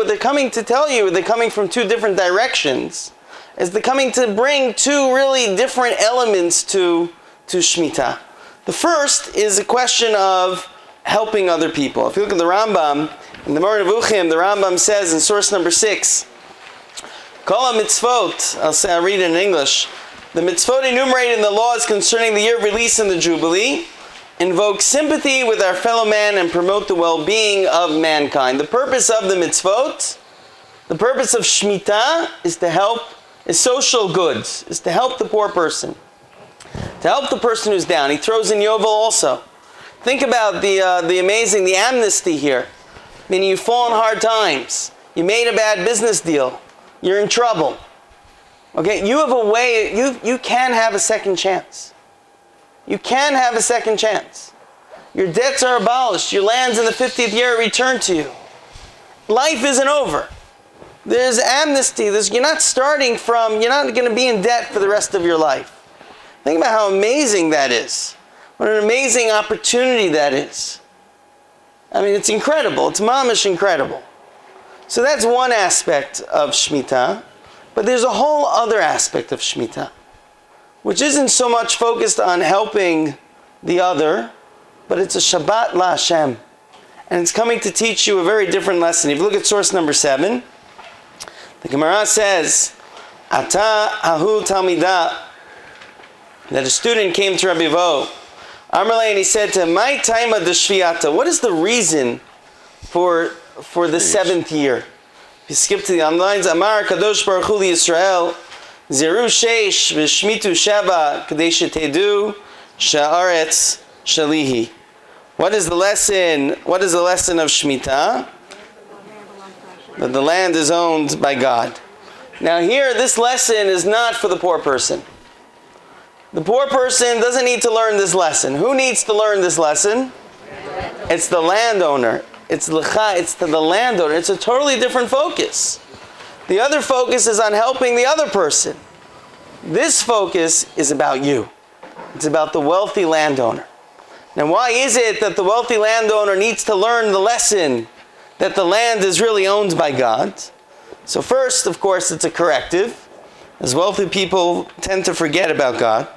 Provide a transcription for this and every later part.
what they're coming to tell you, they're coming from two different directions, is they're coming to bring two really different elements to Shemitah. The first is a question of helping other people. If you look at the Rambam, in the Moreh Nevuchim, the Rambam says in source number 6, Kol ha-mitzvot, I'll read it in English, the mitzvot enumerated in the laws concerning the year of release and the Jubilee invoke sympathy with our fellow man and promote the well-being of mankind. The purpose of the mitzvot, the purpose of Shemitah is social goods, is to help the poor person, to help the person who's down. He throws in Yovel also. Think about the amnesty here. Meaning you fall in hard times. You made a bad business deal. You're in trouble. Okay, you have a way, you can have a second chance. You can have a second chance. Your debts are abolished. Your land's in the 50th year returned to you. Life isn't over. There's amnesty. You're not going to be in debt for the rest of your life. Think about how amazing that is. What an amazing opportunity that is. I mean, it's incredible. It's mamish incredible. So that's one aspect of Shemitah. But there's a whole other aspect of Shemitah, which isn't so much focused on helping the other, but it's a Shabbat la Hashem. And it's coming to teach you a very different lesson. If you look at source number 7, the Gemara says, Ata ahu talmidah, that a student came to Rabbi Vo, Amarle, and he said to him, My taima de shviata, what is the reason for the 7th year? If you skip to the lines, Amar Kadosh Baruch Hu Yisrael, Zeru Sheish v'Shmitu Sheva Kadesh Tedu Sha'aretz Shalihi. What is the lesson? What is the lesson of Shemitah? That the land is owned by God. Now here, this lesson is not for the poor person. The poor person doesn't need to learn this lesson. Who needs to learn this lesson? It's the landowner. It's to the landowner. It's a totally different focus. The other focus is on helping the other person. This focus is about you. It's about the wealthy landowner. Now, why is it that the wealthy landowner needs to learn the lesson that the land is really owned by God? So first, of course, it's a corrective, as wealthy people tend to forget about God,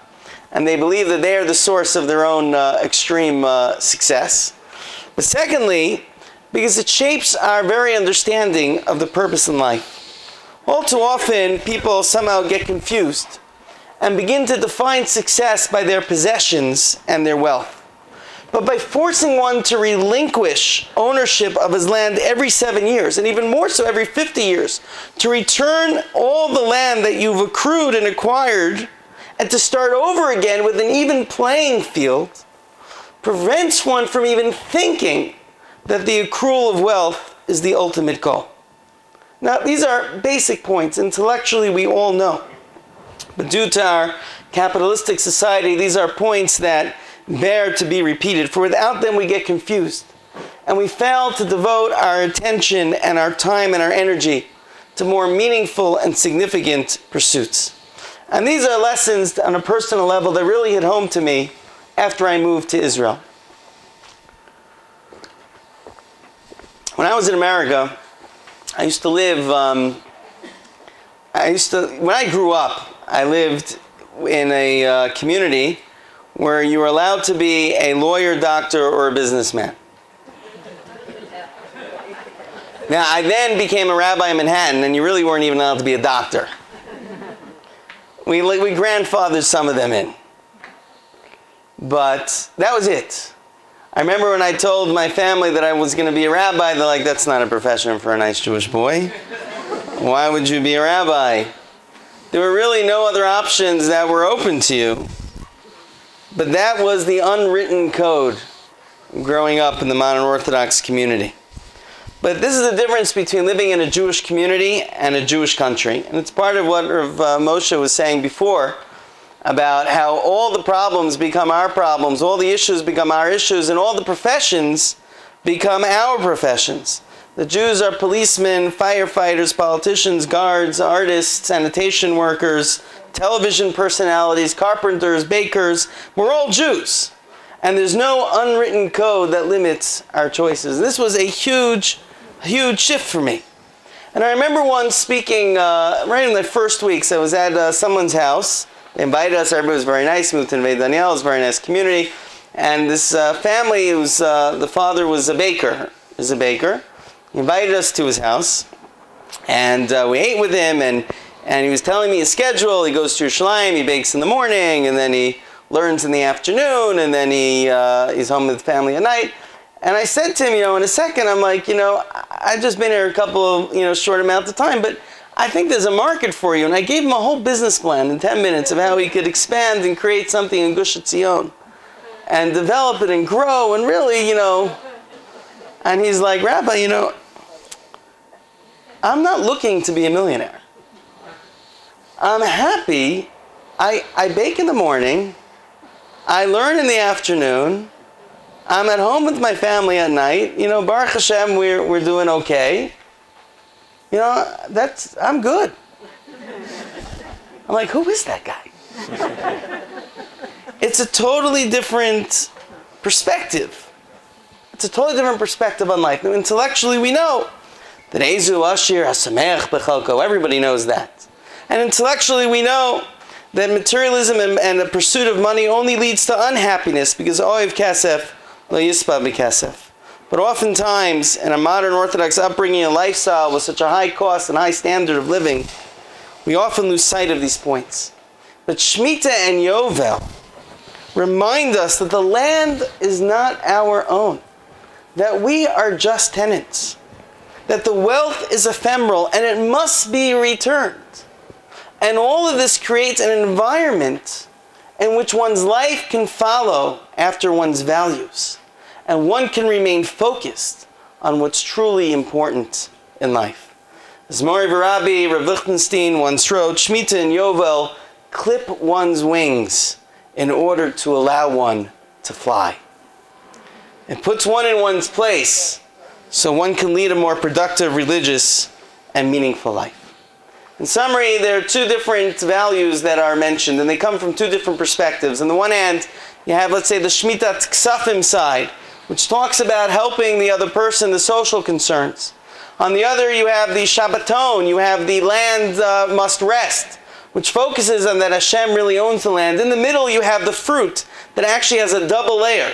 and they believe that they are the source of their own extreme success. But secondly, because it shapes our very understanding of the purpose in life. All too often, people somehow get confused and begin to define success by their possessions and their wealth. But by forcing one to relinquish ownership of his land every 7 years, and even more so every 50 years, to return all the land that you've accrued and acquired, and to start over again with an even playing field, prevents one from even thinking that the accrual of wealth is the ultimate goal. Now, these are basic points. Intellectually, we all know. But due to our capitalistic society, these are points that bear to be repeated. For without them, we get confused. And we fail to devote our attention and our time and our energy to more meaningful and significant pursuits. And these are lessons on a personal level that really hit home to me after I moved to Israel. When I was in America, I used to live, when I grew up, I lived in a community where you were allowed to be a lawyer, doctor, or a businessman. Now, I then became a rabbi in Manhattan, and you really weren't even allowed to be a doctor. We grandfathered some of them in. But that was it. I remember when I told my family that I was going to be a rabbi, they're like, that's not a profession for a nice Jewish boy. Why would you be a rabbi? There were really no other options that were open to you. But that was the unwritten code growing up in the modern Orthodox community. But this is the difference between living in a Jewish community and a Jewish country. And it's part of what Moshe was saying before about how all the problems become our problems, all the issues become our issues, and all the professions become our professions. The Jews are policemen, firefighters, politicians, guards, artists, sanitation workers, television personalities, carpenters, bakers. We're all Jews. And there's no unwritten code that limits our choices. This was a huge shift for me. And I remember once speaking, right in the first weeks, I was at someone's house. They invited us, everybody was very nice, moved to Neve Daniel, it was a very nice community. And this family, the father was a baker. He invited us to his house, and we ate with him, and he was telling me his schedule. He goes to Yerushalayim, he bakes in the morning, and then he learns in the afternoon, and then he's home with the family at night. And I said to him, in a second, I'm like, I've just been here a couple of, short amount of time, but I think there's a market for you. And I gave him a whole business plan in 10 minutes of how he could expand and create something in Gush Etzion and develop it and grow and really, and he's like, Rabbi, I'm not looking to be a millionaire. I'm happy. I bake in the morning. I learn in the afternoon. I'm at home with my family at night. Baruch Hashem, we're doing okay. I'm good. I'm like, who is that guy? It's a totally different perspective. It's a totally different perspective on life. Now, intellectually, we know that Ezu Ashir Hasamech Bechalko. Everybody knows that. And intellectually, we know that materialism and the pursuit of money only leads to unhappiness because Oiv Kasef Lo Yispa B'Kasef. But oftentimes, in a modern Orthodox upbringing and lifestyle with such a high cost and high standard of living, we often lose sight of these points. But Shemitah and Yovel remind us that the land is not our own, that we are just tenants, that the wealth is ephemeral and it must be returned. And all of this creates an environment in which one's life can follow after one's values, and one can remain focused on what's truly important in life. As Mori Varabi, Rav Lichtenstein once wrote, Shemitah and Yovel clip one's wings in order to allow one to fly. It puts one in one's place so one can lead a more productive, religious, and meaningful life. In summary, there are two different values that are mentioned, and they come from two different perspectives. On the one hand, you have, let's say, the Shmitat Ksafim side, which talks about helping the other person, the social concerns. On the other, you have the Shabbaton, you have the land must rest, which focuses on that Hashem really owns the land. In the middle, you have the fruit that actually has a double layer,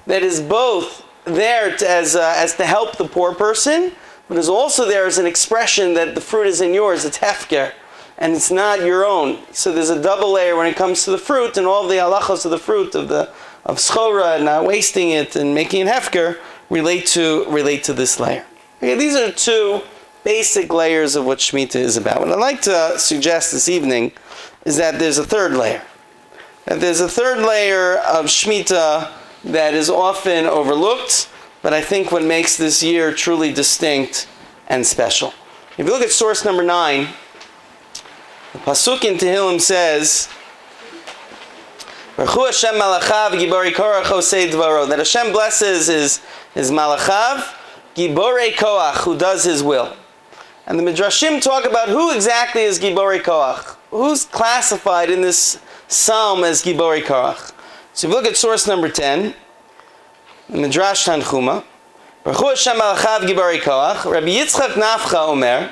that is both there as to help the poor person, but is also there as an expression that the fruit isn't yours, it's hefker, and it's not your own. So there's a double layer when it comes to the fruit, and all of the halachos of the fruit of schora and not wasting it and making it hefker relate to this layer. Okay, these are two basic layers of what Shemitah is about. What I'd like to suggest this evening is that there's a third layer. That there's a third layer of Shemitah that is often overlooked, but I think what makes this year truly distinct and special. If you look at source number 9, the Pasuk in Tehillim says, Baruch Hashem malachav giborei korach osei dvaro, that Hashem blesses his malachav, giborei koach, who does his will. And the Midrashim talk about who exactly is giborei koach. Who's classified in this psalm as giborei koach? So if you look at source number 10, the Midrash Tanchuma, Baruch Hashem malachav giborei koach, Rabbi Yitzchak Nafcha omer,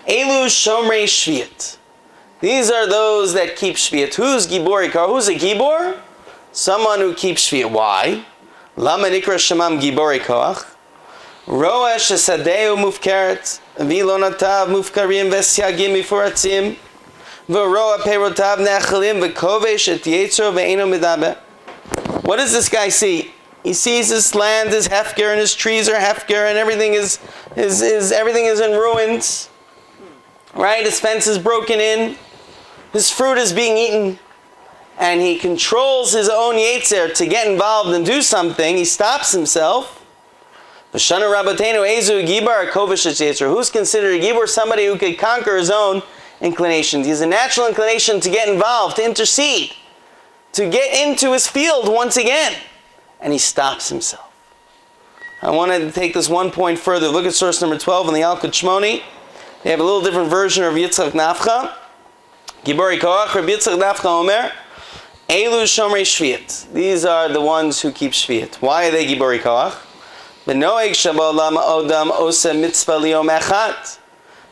Elu shomrei shviat. These are those that keep shviat. Who's giborei koach? Who's a gibor? Someone who keeps shviat. Why? Lama nikra shemam giborei koach. Roesh esadeu mufkeret, vilonatav mufkarim v'syagim mifuratzim, v'roa perotav nechalim v'kovesh et yitzro ve'eno medaber. What does this guy see? He sees his land is hefker and his trees are hefker and everything is in ruins. Right? His fence is broken in. His fruit is being eaten. And he controls his own yetzer to get involved and do something. He stops himself. Who's considered a gibor? Somebody who could conquer his own inclinations. He has a natural inclination to get involved, to intercede, to get into his field once again. And he stops himself. I wanted to take this one point further. Look at source number 12 in the Yalkut Shmoni. They have a little different version of Yitzchak Nafcha. Giborei koach, Rabbi Yitzchak Nafcha omer, Elu shomrei shviat. These are the ones who keep shviat. Why are they giborei koach? Benoeg shabolam odam ose mitzvah liyom echat.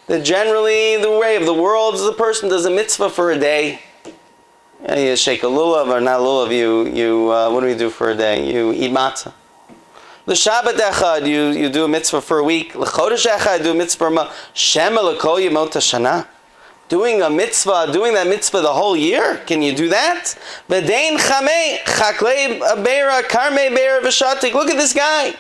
that generally the way of the world is the person does a mitzvah for a day. You shake a lulav, or not lulav, what do we do for a day? You eat matzah. L'shabbat echad, you do a mitzvah for a week. L'chodesh echad, do a mitzvah for a month. Shema l'kol yemot hashana. Doing that mitzvah the whole year? Can you do that? V'dein chamei, chaklei beira, karmei beira v'shatik. Look at this guy.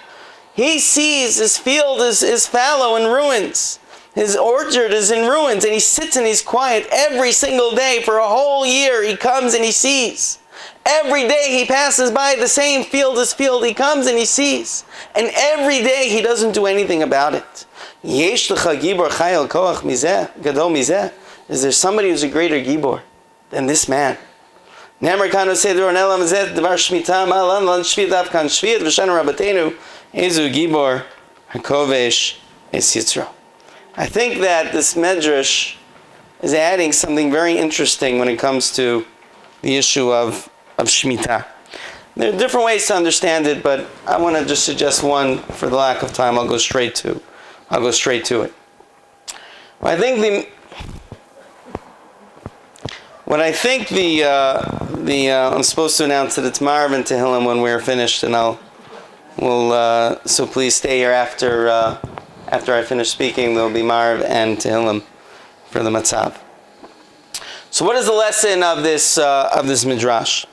He sees his field is fallow in ruins. His orchard is in ruins, and he sits and he's quiet every single day for a whole year. He comes and he sees. Every day he passes by the same field as field, he comes and he sees. And every day he doesn't do anything about it. Yesh lecha gibor chayil koach mizeh, gadol mizeh. Is there somebody who's a greater gibor than this man? Nemar kanu seder onelam zet devar shmita malan lan shvit avkan shvit v'shan rabbeinu ezu gibor hakovesh es yitzro. I think that this medrash is adding something very interesting when it comes to the issue of Shemitah. There are different ways to understand it, but I want to just suggest one for the lack of time. I'll go straight to it. What I think I'm supposed to announce that it's Marav and Tehillim when we're finished, and so please stay here after I finish speaking. There'll be Marav and Tehillim for the Matzav. So what is the lesson of this midrash?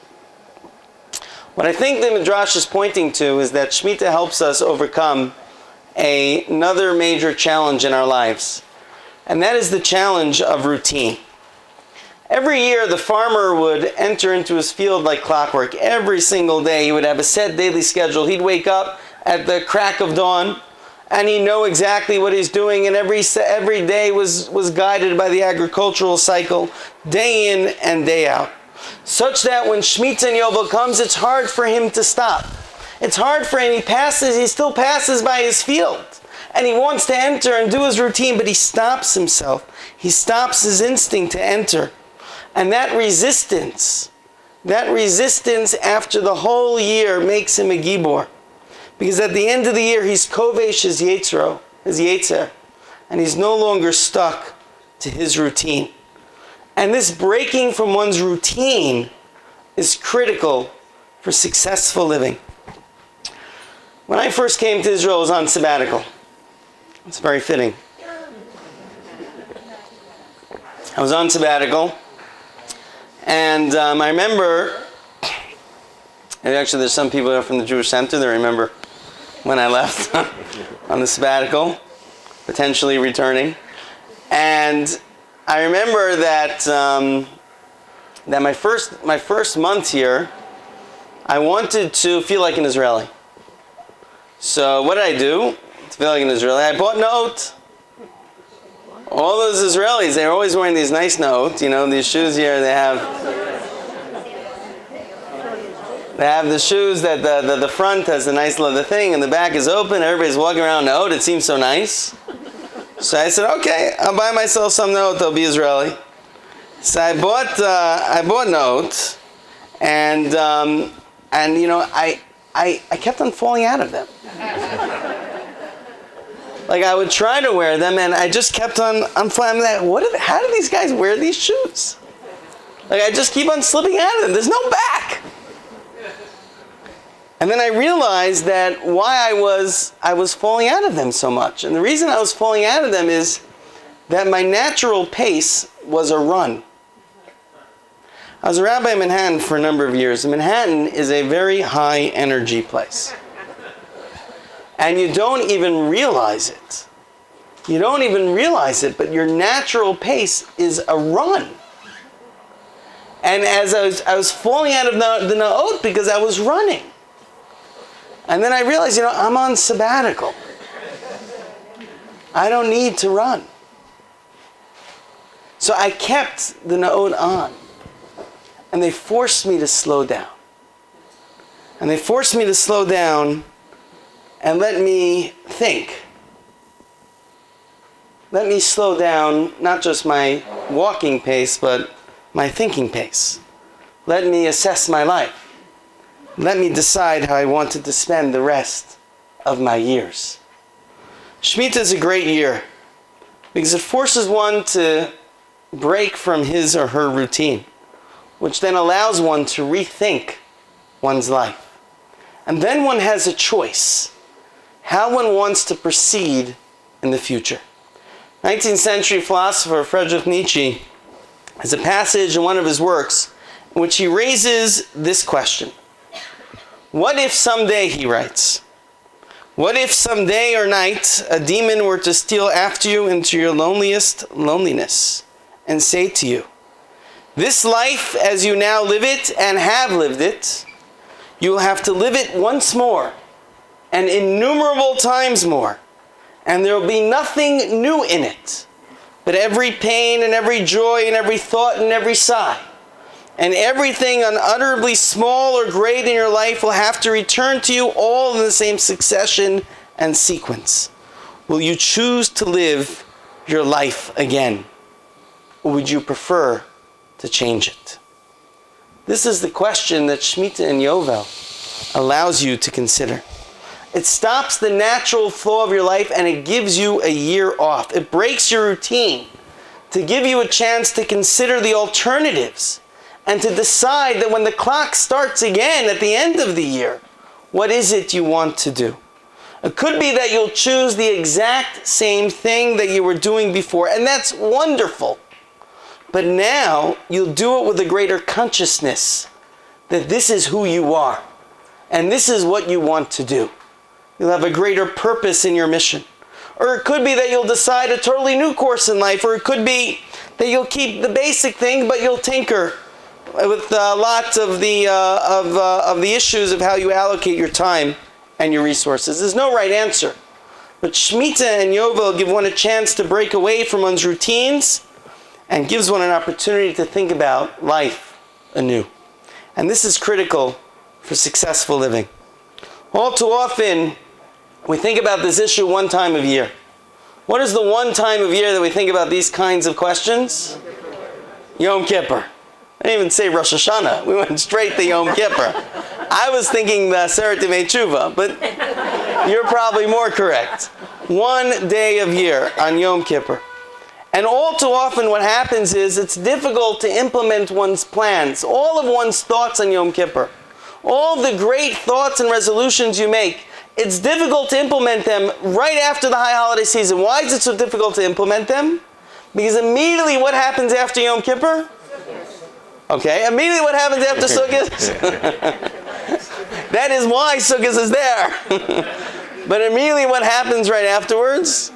What I think the midrash is pointing to is that Shemitah helps us overcome another major challenge in our lives, and that is the challenge of routine. Every year the farmer would enter into his field like clockwork. Every single day he would have a set daily schedule. He'd wake up at the crack of dawn, and he'd know exactly what he's doing, and every day was guided by the agricultural cycle, day in and day out. Such that when Shemitah and Yovel comes, it's hard for him to stop. It's hard for him. He still passes by his field, and he wants to enter and do his routine, but he stops himself. He stops his instinct to enter. And that resistance after the whole year makes him a gibor. Because at the end of the year, he's kovesh his yetzer, and he's no longer stuck to his routine. And this breaking from one's routine is critical for successful living. When I first came to Israel, I was on sabbatical. It's very fitting. I was on sabbatical, and I remember, and actually there's some people from the Jewish Center that remember when I left on the sabbatical, potentially returning. And I remember that my first month here, I wanted to feel like an Israeli. So what did I do to feel like an Israeli? I bought naot. All those Israelis, they're always wearing these nice naot. You know, these shoes here, they have the shoes that the front has a nice leather thing and the back is open. Everybody's walking around naot. It seems so nice. So I said, okay, I'll buy myself some naot. I'll be Israeli. So I bought naot, and you know, I kept on falling out of them. Like I would try to wear them, and I just kept on flying. How do these guys wear these shoes? Like I just keep on slipping out of them. There's no back. And then I realized that why I was falling out of them so much. And the reason I was falling out of them is that my natural pace was a run. I was a rabbi in Manhattan for a number of years. And Manhattan is a very high energy place. And you don't even realize it. You don't even realize it, but your natural pace is a run. And as I was falling out of the naot because I was running. And then I realized, I'm on sabbatical. I don't need to run. So I kept the naot on. And they forced me to slow down. And they forced me to slow down and let me think. Let me slow down not just my walking pace, but my thinking pace. Let me assess my life. Let me decide how I wanted to spend the rest of my years. Shemitah is a great year. because it forces one to break from his or her routine, which then allows one to rethink one's life. And then one has a choice, how one wants to proceed in the future. 19th century philosopher Friedrich Nietzsche has a passage in one of his works in which he raises this question. What if someday, he writes, what if some day or night a demon were to steal after you into your loneliest loneliness and say to you, this life as you now live it and have lived it, you will have to live it once more and innumerable times more, and there will be nothing new in it, but every pain and every joy and every thought and every sigh, and everything unutterably small or great in your life will have to return to you all in the same succession and sequence. Will you choose to live your life again? Or would you prefer to change it? This is the question that Shemitah and Yovel allows you to consider. It stops the natural flow of your life and it gives you a year off. It breaks your routine to give you a chance to consider the alternatives and to decide that when the clock starts again at the end of the year, what is it you want to do? It could be that you'll choose the exact same thing that you were doing before, and that's wonderful. But now you'll do it with a greater consciousness that this is who you are, and this is what you want to do. You'll have a greater purpose in your mission. Or it could be that you'll decide a totally new course in life, or it could be that you'll keep the basic thing, but you'll tinker with lots of the issues of how you allocate your time and your resources. There's no right answer. But Shemitah and Yovel give one a chance to break away from one's routines and gives one an opportunity to think about life anew. And this is critical for successful living. All too often, we think about this issue one time of year. What is the one time of year that we think about these kinds of questions? Yom Kippur. I didn't even say Rosh Hashanah. We went straight to Yom Kippur. I was thinking the Aseret Yemei Tshuva, but you're probably more correct. One day of year on Yom Kippur. And all too often what happens is it's difficult to implement one's plans, all of one's thoughts on Yom Kippur. All the great thoughts and resolutions you make, it's difficult to implement them right after the high holiday season. Why is it so difficult to implement them? Because immediately what happens after Yom Kippur? Okay, immediately what happens after Sukkot? That is why Sukkot is there. But immediately what happens right afterwards?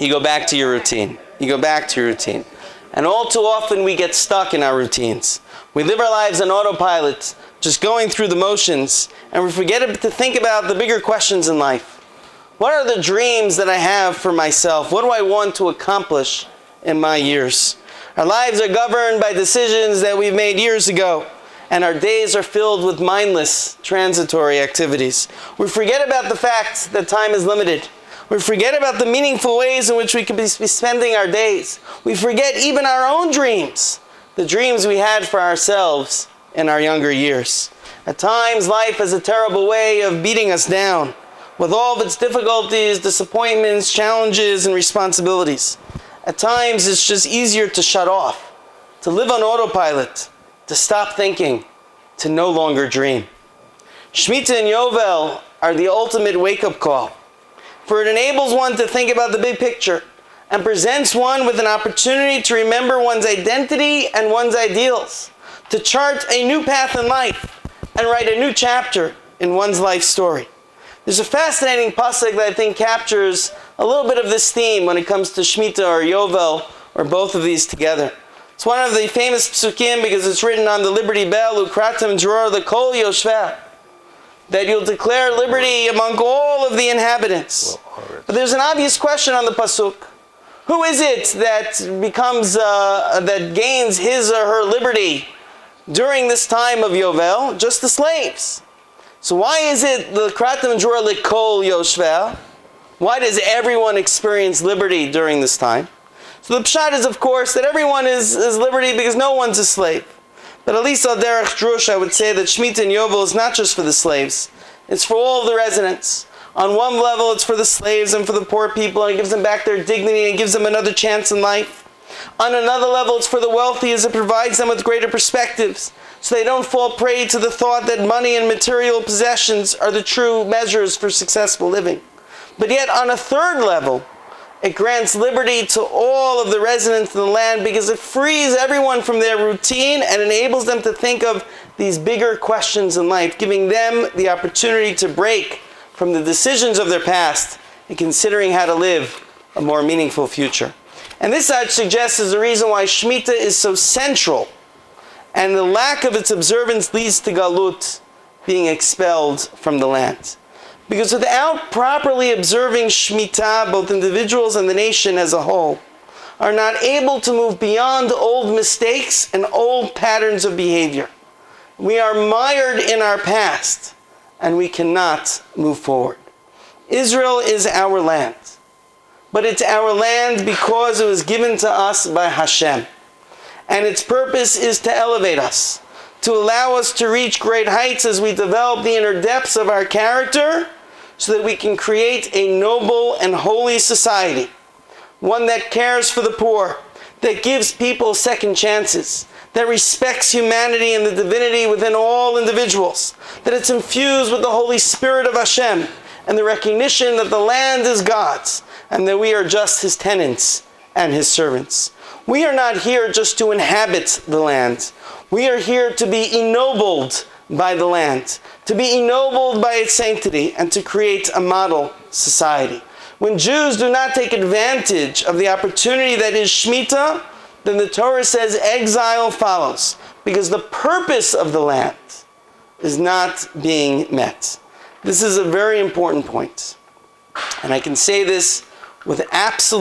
You go back to your routine. You go back to your routine. And all too often we get stuck in our routines. We live our lives on autopilot, just going through the motions, and we forget to think about the bigger questions in life. What are the dreams that I have for myself? What do I want to accomplish in my years? Our lives are governed by decisions that we've made years ago, and our days are filled with mindless, transitory activities. We forget about the fact that time is limited. We forget about the meaningful ways in which we could be spending our days. We forget even our own dreams, the dreams we had for ourselves in our younger years. At times, life has a terrible way of beating us down, with all of its difficulties, disappointments, challenges, and responsibilities. At times, it's just easier to shut off, to live on autopilot, to stop thinking, to no longer dream. Shemitah and Yovel are the ultimate wake-up call, for it enables one to think about the big picture and presents one with an opportunity to remember one's identity and one's ideals, to chart a new path in life and write a new chapter in one's life story. There's a fascinating pasuk that I think captures a little bit of this theme when it comes to Shemitah or Yovel, or both of these together. It's one of the famous psukim because it's written on the Liberty Bell, Ukratem Dror L'Kol Yoshveh, that you'll declare liberty among all of the inhabitants. But there's an obvious question on the pasuk. Who is it that becomes, that gains his or her liberty during this time of Yovel? Just the slaves. So why is it the Kratem Dror L'Kol Yoshveh? Why does everyone experience liberty during this time? So the pshat is, of course, that everyone is liberty because no one's a slave. But at least al derech drush, I would say that Shemitah and Yovel is not just for the slaves. It's for all the residents. On one level, it's for the slaves and for the poor people, and it gives them back their dignity and gives them another chance in life. On another level, it's for the wealthy, as it provides them with greater perspectives, so they don't fall prey to the thought that money and material possessions are the true measures for successful living. But yet, on a third level, it grants liberty to all of the residents of the land, because it frees everyone from their routine and enables them to think of these bigger questions in life, giving them the opportunity to break from the decisions of their past and considering how to live a more meaningful future. And this, I'd suggest, is the reason why Shemitah is so central, and the lack of its observance leads to Galut, being expelled from the land. Because without properly observing Shemitah, both individuals and the nation as a whole are not able to move beyond old mistakes and old patterns of behavior. We are mired in our past, and we cannot move forward. Israel is our land, but it's our land because it was given to us by Hashem. And its purpose is to elevate us, to allow us to reach great heights as we develop the inner depths of our character, so that we can create a noble and holy society, one that cares for the poor, that gives people second chances, that respects humanity and the divinity within all individuals, that it's infused with the Holy Spirit of Hashem and the recognition that the land is God's and that we are just His tenants and His servants. We are not here just to inhabit the land. We are here to be ennobled by the land, to be ennobled by its sanctity, and to create a model society. When Jews do not take advantage of the opportunity that is Shemitah, then the Torah says exile follows, because the purpose of the land is not being met. This is a very important point, and I can say this with absolute